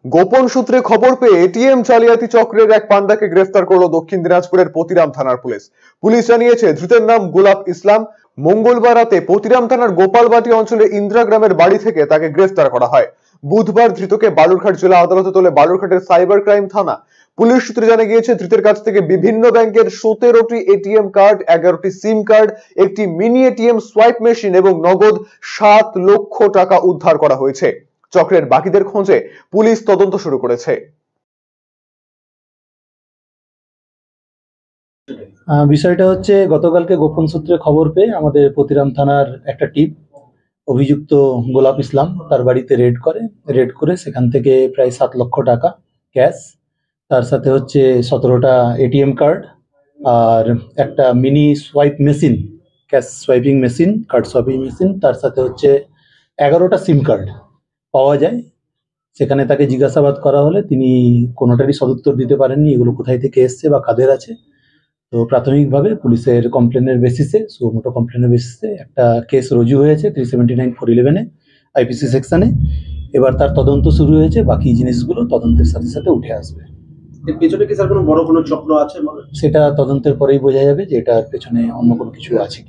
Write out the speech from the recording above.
গোপন সূত্রে খবর পেয়ে এটিএম জালিয়াতি চক্রের এক পান্ডাকে গ্রেফতার করলো দক্ষিণ দিনাজপুরের পতিরাম থানার পুলিশ। পুলিশ জানিয়েছে ধৃতের নাম গোলাপ ইসলাম। মঙ্গলবার রাতে পতিরাম থানার গোপালবাটি অঞ্চলে ইন্দ্রা গ্রামের বাড়ি থেকে তাকে গ্রেফতার করা হয়। বুধবার ধৃতকে বালুরঘাট জেলা আদালতে তোলে বালুরঘাটের সাইবার ক্রাইম থানা। পুলিশ সূত্রে জানা গিয়েছে ধৃতের কাছ থেকে বিভিন্ন ব্যাংকের 17টি এটিএম কার্ড, 11টি সিম কার্ড, একটি মিনি এটিএম সোয়াইপ মেশিন এবং নগদ 7 লক্ষ টাকা উদ্ধার করা হয়েছে। চক্রের বাকিদের খোঁজে পুলিশ তদন্ত শুরু করেছে। বিষয়টা হচ্ছে গতকালকে গোপন সূত্রে খবর পেয়ে আমাদের পতিরাম থানার একটা টিম অভিযুক্ত গোলাপ ইসলাম তার বাড়িতে রেড করে সেখান থেকে প্রায় 7 লক্ষ টাকা ক্যাশ, তার সাথে হচ্ছে 17টা এটিএম কার্ড আর একটা mini swipe machine, cash swiping machine, card swiping machine, তার সাথে হচ্ছে 11টা সিম কার্ড পাওয়া যায়। সেখানে তাকে জিজ্ঞাসাবাদ করা হলে তিনি কোনোটারই সদুত্তর দিতে পারেননি এগুলো কোথায় থেকে এসছে বা কাদের আছে। তো প্রাথমিকভাবে পুলিশের কমপ্লেনের বেসিসে, সুমোটো কমপ্লেনের বেসিসে একটা কেস রুজু হয়েছে 379/411 আইপিসি সেকশনে। এবার তার তদন্ত শুরু হয়েছে, বাকি জিনিসগুলো তদন্তের সাথে সাথে উঠে আসবে। এর পেছনে কি স্যার কোনো বড় কোনো চক্র আছে? সেটা তদন্তের পরেই বোঝা যাবে যে এটার পেছনে অন্য কোনো কিছু আছে কি।